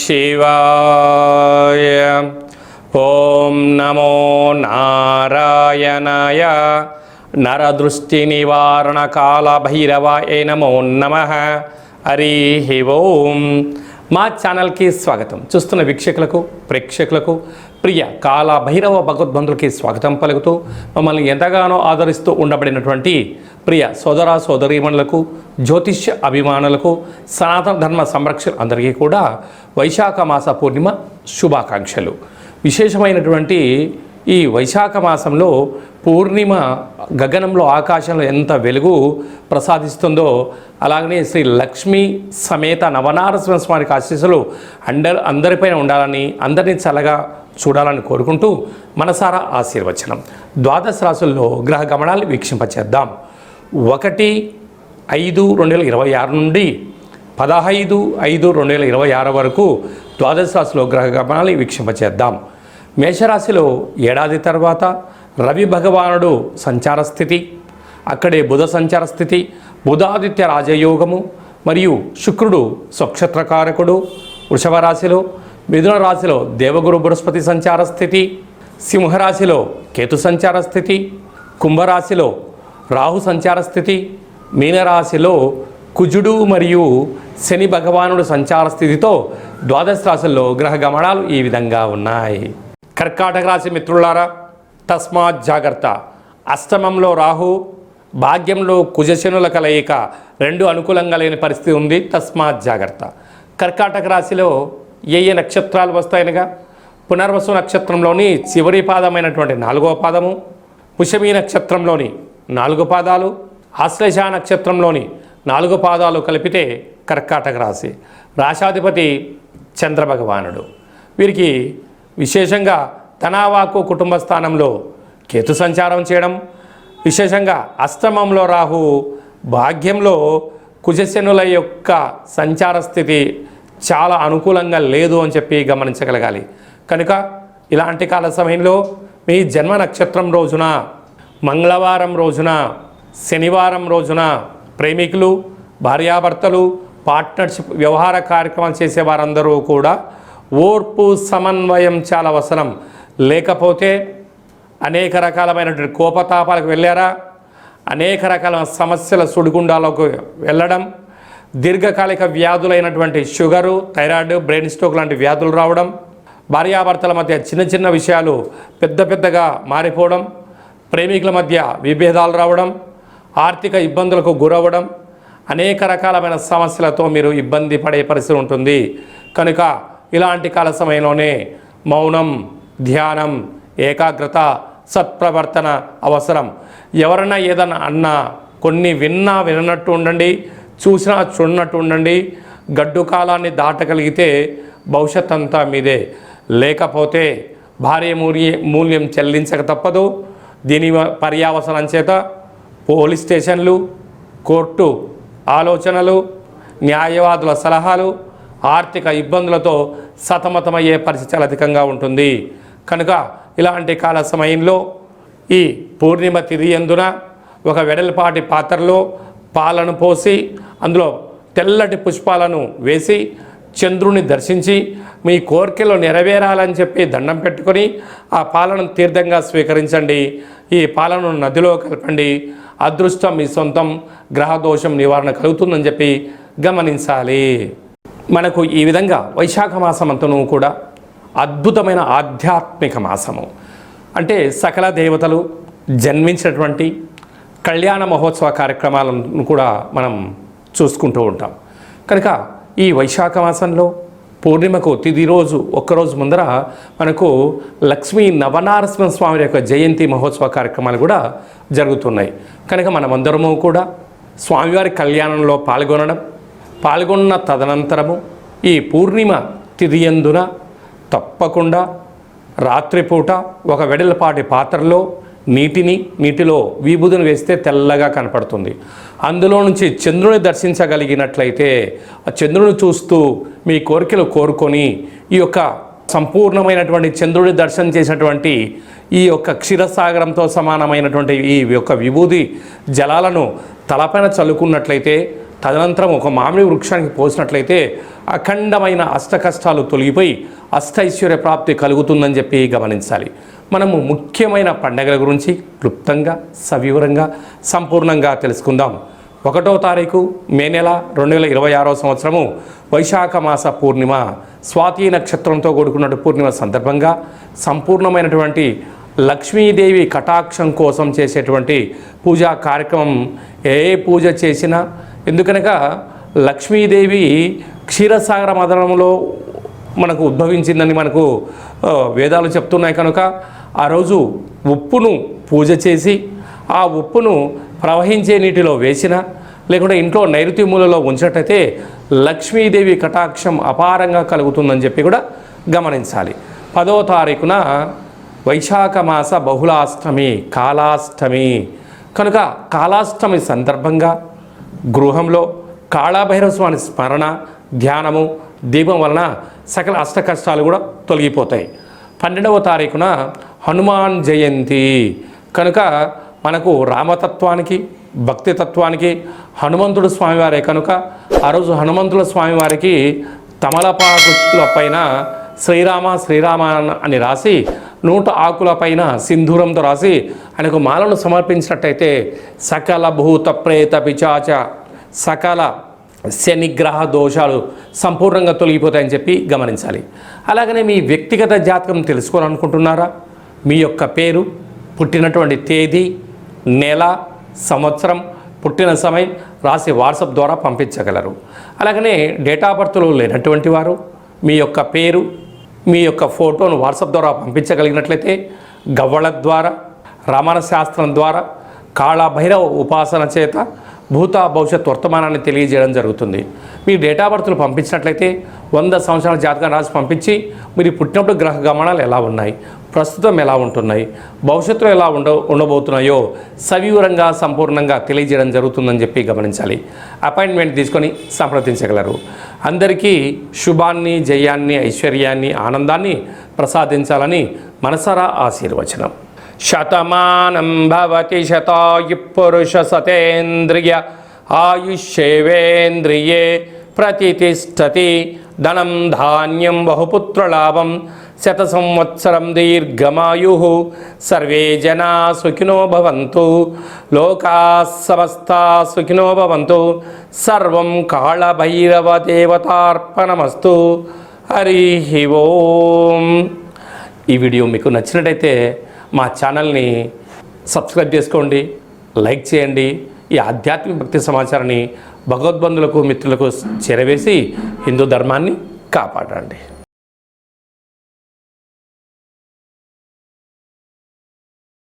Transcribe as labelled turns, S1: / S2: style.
S1: శివాయ. ఓం నమో నారాయణాయ. నరదృష్టి నివారణ కాల భైరవాయ నమో నమః. హరి ఓం. మా ఛానల్కి స్వాగతం. చూస్తున్న వీక్షకులకు ప్రేక్షకులకు ప్రియ కాల భైరవ భగవద్బంధులకి స్వాగతం పలుకుతూ మమ్మల్ని ఎంతగానో ఆదరిస్తూ ఉండబడినటువంటి ప్రియ సోదర సోదరీమణులకు జ్యోతిష్య అభిమానులకు సనాతన ధర్మ సంరక్షణ అందరికీ కూడా వైశాఖ మాస పూర్ణిమ శుభాకాంక్షలు. విశేషమైనటువంటి ఈ వైశాఖ మాసంలో పూర్ణిమ గగనంలో ఆకాశంలో ఎంత వెలుగు ప్రసాదిస్తుందో అలాగనే శ్రీ లక్ష్మీ సమేత నవనారసింహ స్వామికి ఆశీస్సులు అందరిపైన ఉండాలని అందరినీ చల్లగా చూడాలని కోరుకుంటూ మనసారా ఆశీర్వచనం. ద్వాదశ రాశుల్లో గ్రహ గమనాలు వీక్షింపచేద్దాం. 1/5/2026 నుండి 15/5/2026 వరకు ద్వాదశ రాశిలో గ్రహ గమనాలు వీక్షింపచేద్దాం. మేషరాశిలో ఏడాది తర్వాత రవి భగవానుడు సంచార స్థితి, అక్కడే బుధ సంచార స్థితి, బుధాదిత్య రాజయోగము మరియు శుక్రుడు స్వక్షత్రకారకుడు వృషభ రాశిలో, మిథున రాశిలో దేవగురు బృహస్పతి సంచార స్థితి, సింహరాశిలో కేతు సంచార స్థితి, కుంభరాశిలో రాహు సంచార స్థితి, మీనరాశిలో కుజుడు మరియు శని భగవానుడు సంచార స్థితితో ద్వాదశ రాశుల్లో గ్రహ గమనాలు ఈ విధంగా ఉన్నాయి. కర్కాటక రాశి మిత్రులారా, తస్మాత్ జాగ్రత్త. అష్టమంలో రాహు, భాగ్యంలో కుజశనుల కలయిక, రెండు అనుకూలంగా లేని పరిస్థితి ఉంది. తస్మాత్ జాగ్రత్త. కర్కాటక రాశిలో ఏ నక్షత్రాలు వస్తాయనగా పునర్వసు నక్షత్రంలోని చివరి పాదమైనటువంటి 4వ పాదము, పుష్యమీ నక్షత్రంలోని 4 పాదాలు, ఆశ్లేష నక్షత్రంలోని 4 పాదాలు కలిపితే కర్కాటక రాశి. రాశాధిపతి చంద్రభగవానుడు. వీరికి విశేషంగా ధనావాకు కుటుంబ స్థానంలో కేతు సంచారం చేయడం, విశేషంగా అష్టమంలో రాహు, భాగ్యంలో కుజశనుల యొక్క సంచార స్థితి చాలా అనుకూలంగా లేదు అని చెప్పి గమనించగలగాలి. కనుక ఇలాంటి కాల సమయంలో మీ జన్మ నక్షత్రం రోజున, మంగళవారం రోజున, శనివారం రోజున ప్రేమికులు, భార్యాభర్తలు, పార్ట్నర్షిప్ వ్యవహార కార్యక్రమాలు చేసేవారందరూ కూడా ఓర్పు సమన్వయం చాలా అవసరం. లేకపోతే అనేక రకాలమైనటువంటి కోపతాపాలకు వెళ్ళారా, అనేక రకాల సమస్యల సుడిగుండాలకు వెళ్ళడం, దీర్ఘకాలిక వ్యాధులైనటువంటి షుగరు, థైరాయిడ్, బ్రెయిన్ స్ట్రోక్ లాంటి వ్యాధులు రావడం, భార్యాభర్తల మధ్య చిన్న చిన్న విషయాలు పెద్దగా మారిపోవడం, ప్రేమికుల మధ్య విభేదాలు రావడం, ఆర్థిక ఇబ్బందులకు గురవ్వడం, అనేక రకాలమైన సమస్యలతో మీరు ఇబ్బంది పడే పరిస్థితి ఉంటుంది. కనుక ఇలాంటి కాల సమయంలోనే మౌనం, ధ్యానం, ఏకాగ్రత, సత్ప్రవర్తన అవసరం. ఎవరైనా ఏదన్నా అన్నా కొన్ని విన్నా వినట్టు ఉండండి, చూసినా చూడనట్టు ఉండండి. గడ్డు కాలాన్ని దాటగలిగితే భవిష్యత్ అంతా మీదే. లేకపోతే భారీ మూల్యం చెల్లించక తప్పదు. దీని పర్యావసనం చేత పోలీస్ స్టేషన్లు, కోర్టు ఆలోచనలు, న్యాయవాదుల సలహాలు, ఆర్థిక ఇబ్బందులతో సతమతమయ్యే పరిస్థితి చాలా అధికంగా ఉంటుంది. కనుక ఇలాంటి కాల సమయంలో ఈ పూర్ణిమ తిథి యందున ఒక వెడల్పాటి పాత్రలో పాలను పోసి అందులో తెల్లటి పుష్పాలను వేసి చంద్రుని దర్శించి మీ కోరికలు నెరవేరాలని చెప్పి దండం పెట్టుకొని ఆ పాలను తీర్థంగా స్వీకరించండి. ఈ పాలను నదిలో కలపండి. అదృష్టం మీ సొంతం, గ్రహదోషం నివారణ కలుగుతుందని చెప్పి గమనించాలి. మనకు ఈ విధంగా వైశాఖ మాసం అంతను కూడా అద్భుతమైన ఆధ్యాత్మిక మాసము. అంటే సకల దేవతలు జన్మించినటువంటి కళ్యాణ మహోత్సవ కార్యక్రమాలను కూడా మనం చూసుకుంటూ ఉంటాం. కనుక ఈ వైశాఖ మాసంలో పూర్ణిమకు తిథి రోజు ఒక్కరోజు ముందర మనకు లక్ష్మీ నవనారసింహ స్వామి యొక్క జయంతి మహోత్సవ కార్యక్రమాలు కూడా జరుగుతున్నాయి. కనుక మనమందరము కూడా స్వామివారి కళ్యాణంలో పాల్గొన్న తదనంతరము ఈ పూర్ణిమ తిథి యందున తప్పకుండా రాత్రిపూట ఒక వెడల్పాటి పాత్రలో నీటిలో విభూదిని వేస్తే తెల్లగా కనపడుతుంది. అందులో నుంచి చంద్రుని దర్శించగలిగినట్లయితే ఆ చంద్రుని చూస్తూ మీ కోరికలు కోరుకొని ఈ యొక్క సంపూర్ణమైనటువంటి చంద్రుడి దర్శనం చేసినటువంటి ఈ యొక్క క్షీరసాగరంతో సమానమైనటువంటి ఈ యొక్క విభూది జలాలను తలపైన చల్లుకున్నట్లయితే తదనంతరం ఒక మామిడి వృక్షానికి పోసినట్లయితే అఖండమైన అష్ట కష్టాలు తొలగిపోయి అష్టైశ్వర్య ప్రాప్తి కలుగుతుందని చెప్పి గమనించాలి. మనము ముఖ్యమైన పండగల గురించి క్లుప్తంగా సవివరంగా సంపూర్ణంగా తెలుసుకుందాం. 1వ తారీఖు మే నెల 2026వ సంవత్సరము వైశాఖ మాస పూర్ణిమ, స్వాతి నక్షత్రంతో కూడుకున్న పూర్ణిమ సందర్భంగా సంపూర్ణమైనటువంటి లక్ష్మీదేవి కటాక్షం కోసం చేసేటువంటి పూజా కార్యక్రమం. ఏ పూజ చేసినా ఎందుకనగా లక్ష్మీదేవి క్షీరసాగర మదనంలో మనకు ఉద్భవించిందని మనకు వేదాలు చెప్తున్నాయి. కనుక ఆ రోజు ఉప్పును పూజ చేసి ఆ ఉప్పును ప్రవహించే నీటిలో వేసిన లేకుంటే ఇంట్లో నైరుతి మూలలో ఉంచినట్టయితే లక్ష్మీదేవి కటాక్షం అపారంగా కలుగుతుందని చెప్పి కూడా గమనించాలి. 10వ తారీఖున వైశాఖ మాస బహుళాష్టమి, కాళాష్టమి. కనుక కాళాష్టమి సందర్భంగా గృహంలో కాళభైరవ స్వామి స్మరణ, ధ్యానము, దీపం వలన సకల అష్ట కష్టాలు కూడా తొలగిపోతాయి. 12వ తారీఖున హనుమాన్ జయంతి. కనుక మనకు రామతత్వానికి భక్తి తత్వానికి హనుమంతుడు స్వామివారే. కనుక ఆ రోజు హనుమంతుల స్వామివారికి తమలపాకుల పైన శ్రీరామ శ్రీరామ అని రాసి 100 ఆకుల పైన సింధూరంతో రాసి ఆయనకు మాలను సమర్పించినట్టయితే సకల భూత ప్రేత పిచాచ సకల శనిగ్రహ దోషాలు సంపూర్ణంగా తొలగిపోతాయని చెప్పి గమనించాలి. అలాగనే మీ వ్యక్తిగత జాతకం తెలుసుకోవాలనుకుంటున్నారా? మీ యొక్క పేరు, పుట్టినటువంటి తేదీ, నెల, సంవత్సరం, పుట్టిన సమయం రాసి వాట్సాప్ ద్వారా పంపించగలరు. అలాగనే డేట్ ఆఫ్ బర్త్లో లేనటువంటి వారు మీ యొక్క పేరు, మీ యొక్క ఫోటోను వాట్సాప్ ద్వారా పంపించగలిగినట్లయితే గవ్వళ ద్వారా, రమణ శాస్త్రం ద్వారా, కాళభైరవ ఉపాసన చేత భూత భవిష్యత్ వర్తమానాన్ని తెలియజేయడం జరుగుతుంది. మీ డేట్ ఆఫ్ బర్త్లు పంపించినట్లయితే 100 సంవత్సరాల జాతకం రాసి పంపించి మీరు పుట్టినప్పుడు గ్రహ గమనాలు ఎలా ఉన్నాయి, ప్రస్తుతం ఎలా ఉంటున్నాయి, భవిష్యత్తులో ఎలా ఉండబోతున్నాయో సవివరంగా సంపూర్ణంగా తెలియజేయడం జరుగుతుందని చెప్పి గమనించాలి. అపాయింట్మెంట్ తీసుకొని సంప్రదించగలరు. అందరికీ శుభాన్ని, జయాన్ని, ఐశ్వర్యాన్ని, ఆనందాన్ని ప్రసాదించాలని మనసారా ఆశీర్వచనం. శతమానం భవతి శతాయు పురుష సతేంద్రియ ఆయుష్యేవేంద్రియే ప్రతిష్టతి. ధనం ధాన్యం బహుపుత్రలాభం శత సంవత్సరం దీర్ఘమాయు. సర్వే జనా సుఖినో భవంతు. లోకా సమస్తా సుఖినో భవంతు. సర్వం కాళభైరవ దేవతార్పణమస్తు. హరి ఓం. ఈ వీడియో మీకు నచ్చినట్టయితే మా ఛానల్ని సబ్స్క్రైబ్ చేసుకోండి, లైక్ చేయండి. ఈ ఆధ్యాత్మిక భక్తి సమాచారాన్ని భగవద్బంధులకు, మిత్రులకు చేరవేసి హిందూ ధర్మాన్ని కాపాడండి.